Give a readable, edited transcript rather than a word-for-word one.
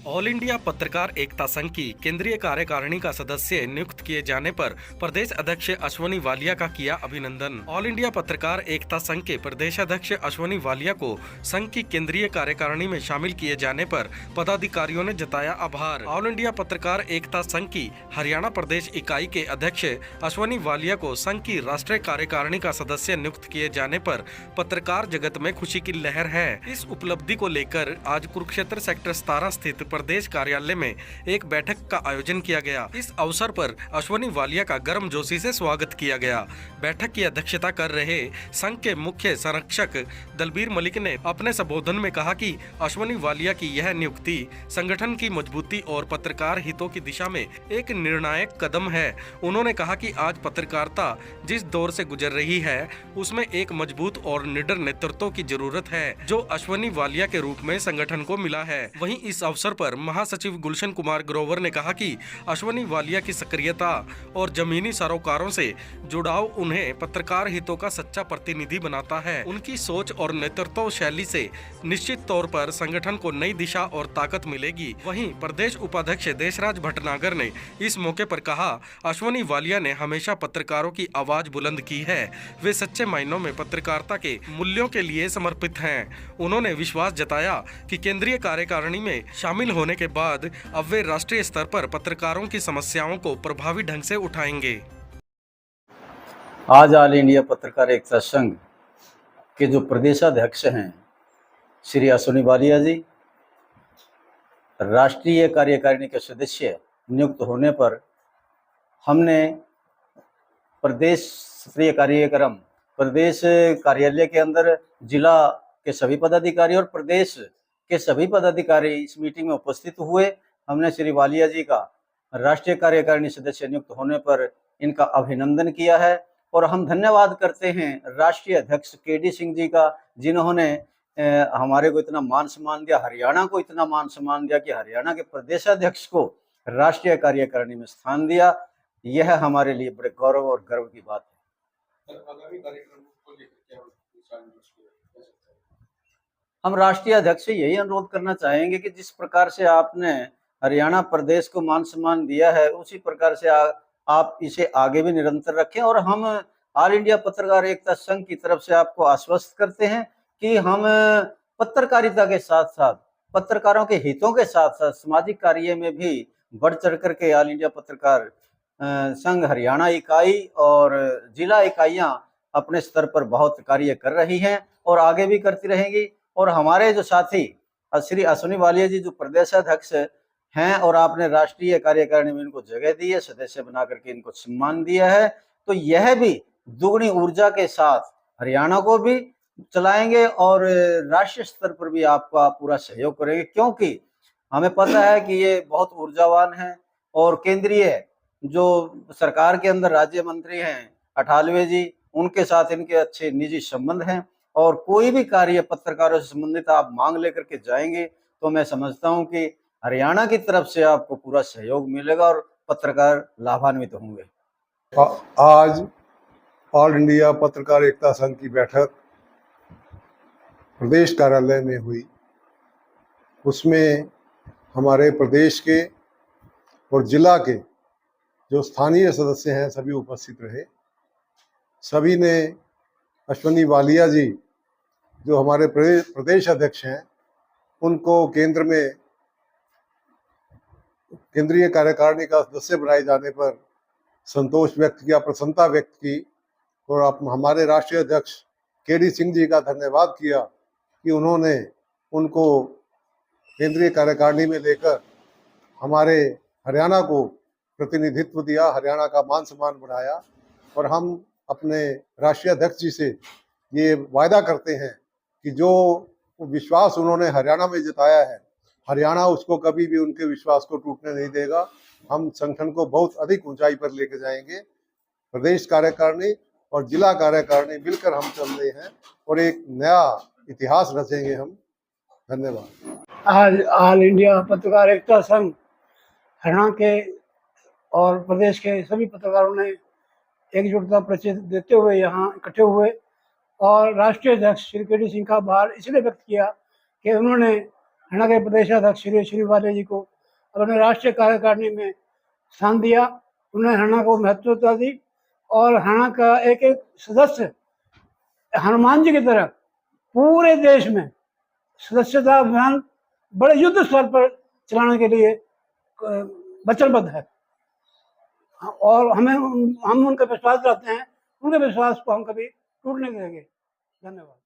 All India पत्रकार एकता संघ की केंद्रीय कार्यकारिणी का सदस्य नियुक्त किए जाने पर प्रदेश अध्यक्ष अश्वनी वालिया का किया अभिनंदन। ऑल इंडिया पत्रकार एकता संघ के प्रदेश अध्यक्ष अश्वनी वालिया को संघ की केंद्रीय कार्यकारिणी में शामिल किए जाने पर पदाधिकारियों ने जताया आभार। ऑल इंडिया पत्रकार एकता संघ की हरियाणा प्रदेश इकाई के अध्यक्ष अश्वनी वालिया को संघ की राष्ट्रीय कार्यकारिणी का सदस्य नियुक्त किए जाने पर पत्रकार जगत में खुशी की लहर है। इस उपलब्धि को लेकर आज कुरुक्षेत्र सेक्टर 17 स्थित प्रदेश कार्यालय में एक बैठक का आयोजन किया गया। इस अवसर पर अश्वनी वालिया का गर्मजोशी से स्वागत किया गया। बैठक की अध्यक्षता कर रहे संघ के मुख्य संरक्षक दलबीर मलिक ने अपने संबोधन में कहा कि अश्वनी वालिया की यह नियुक्ति संगठन की मजबूती और पत्रकार हितों की दिशा में एक निर्णायक कदम है। उन्होंने कहा कि आज पत्रकारिता जिस दौर से गुजर रही है उसमें एक मजबूत और निडर नेतृत्व की जरूरत है, जो अश्वनी वालिया के रूप में संगठन को मिला है। वहीं इस अवसर पर महासचिव गुलशन कुमार ग्रोवर ने कहा कि अश्वनी वालिया की सक्रियता और जमीनी सरोकारों से जुड़ाव उन्हें पत्रकार हितों का सच्चा प्रतिनिधि बनाता है। उनकी सोच और नेतृत्व शैली से निश्चित तौर पर संगठन को नई दिशा और ताकत मिलेगी। वहीं प्रदेश उपाध्यक्ष देशराज भटनागर ने इस मौके पर कहा, अश्वनी वालिया ने हमेशा पत्रकारों की आवाज बुलंद की है। वे सच्चे मायनों में पत्रकारिता के मूल्यों के लिए समर्पित हैं। उन्होंने विश्वास जताया कि केंद्रीय कार्यकारिणी में शामिल होने के बाद अब वे राष्ट्रीय स्तर पर पत्रकारों की समस्याओं को प्रभावी ढंग से उठाएंगे। आज ऑल इंडिया पत्रकार एकता संघ के जो प्रदेशाध्यक्ष हैं श्री अश्वनी वालिया जी राष्ट्रीय कार्यकारिणी के सदस्य नियुक्त होने पर हमने प्रदेश स्तरीय कार्यक्रम प्रदेश कार्यालय के अंदर जिला के सभी पदाधिकारी और प्रदेश के सभी पदाधिकारी इस मीटिंग में उपस्थित हुए। हमने श्री वालिया जी का राष्ट्रीय कार्यकारिणी सदस्य नियुक्त होने पर इनका अभिनंदन किया है और हम धन्यवाद करते हैं राष्ट्रीय अध्यक्ष केडी सिंह जी का, जिन्होंने हमारे को इतना मान सम्मान दिया, हरियाणा को इतना मान सम्मान दिया कि हरियाणा के प्रदेशाध्यक्ष को राष्ट्रीय कार्यकारिणी में स्थान दिया। यह हमारे लिए बड़े गौरव और गर्व की बात है। हम राष्ट्रीय अध्यक्ष से यही अनुरोध करना चाहेंगे कि जिस प्रकार से आपने हरियाणा प्रदेश को मान सम्मान दिया है उसी प्रकार से आप इसे आगे भी निरंतर रखें। और हम ऑल इंडिया पत्रकार एकता संघ की तरफ से आपको आश्वस्त करते हैं कि हम पत्रकारिता के साथ साथ पत्रकारों के हितों के साथ साथ सामाजिक कार्य में भी बढ़ चढ़ करके ऑल इंडिया पत्रकार संघ हरियाणा इकाई और जिला इकाइयां अपने स्तर पर बहुत कार्य कर रही हैं और आगे भी करती रहेंगी। और हमारे जो साथी श्री अश्वनी वालिया जी जो प्रदेशाध्यक्ष हैं और आपने राष्ट्रीय कार्यकारिणी में इनको जगह दी है, सदस्य बना करके इनको सम्मान दिया है, तो यह भी दुगनी ऊर्जा के साथ हरियाणा को भी चलाएंगे और राष्ट्रीय स्तर पर भी आपका पूरा सहयोग करेंगे, क्योंकि हमें पता है कि ये बहुत ऊर्जावान है। और केंद्रीय जो सरकार के अंदर राज्य मंत्री हैं अठालवे जी, उनके साथ इनके अच्छे निजी संबंध हैं और कोई भी कार्य पत्रकारों से संबंधित आप मांग लेकर के जाएंगे तो मैं समझता हूं कि हरियाणा की तरफ से आपको पूरा सहयोग मिलेगा और पत्रकार लाभान्वित होंगे। आज ऑल इंडिया पत्रकार एकता संघ की बैठक प्रदेश कार्यालय में हुई। उसमें हमारे प्रदेश के और जिला के जो स्थानीय सदस्य हैं सभी उपस्थित रहे। सभी ने अश्वनी वालिया जी जो हमारे प्रदेश अध्यक्ष हैं उनको केंद्र में केंद्रीय कार्यकारिणी का सदस्य बनाए जाने पर संतोष व्यक्त किया, प्रसन्नता व्यक्त की और हमारे राष्ट्रीय अध्यक्ष केडी सिंह जी का धन्यवाद किया कि उन्होंने उनको केंद्रीय कार्यकारिणी में लेकर हमारे हरियाणा को प्रतिनिधित्व दिया, हरियाणा का मान सम्मान बढ़ाया। और हम अपने राष्ट्रीय अध्यक्ष जी से ये वायदा करते हैं कि जो विश्वास उन्होंने हरियाणा में जताया है, हरियाणा उसको कभी भी उनके विश्वास को टूटने नहीं देगा। हम संगठन को बहुत अधिक ऊंचाई पर लेकर जाएंगे। प्रदेश कार्यकारिणी और जिला कार्यकारिणी मिलकर हम चल रहे हैं और एक नया इतिहास रचेंगे हम। धन्यवाद। आज ऑल इंडिया पत्रकार एकता संघ हरियाणा के और प्रदेश के सभी पत्रकारों ने एकजुटता परिचय देते हुए यहाँ इकट्ठे हुए और राष्ट्रीय अध्यक्ष श्री केडी सिंह का आभार इसलिए व्यक्त किया कि उन्होंने हरियाणा के प्रदेशाध्यक्ष श्री अश्विनी वालिया जी को अपने राष्ट्रीय कार्यकारिणी में स्थान दिया। उन्होंने हरियाणा को महत्वता दी और हरियाणा का एक एक सदस्य हनुमान जी की तरह पूरे देश में सदस्यता अभियान बड़े युद्ध स्तर पर चलाने के लिए वचनबद्ध है और हम उनका विश्वास रखते हैं। उनके विश्वास को हम कभी टूटने नहीं देंगे। धन्यवाद।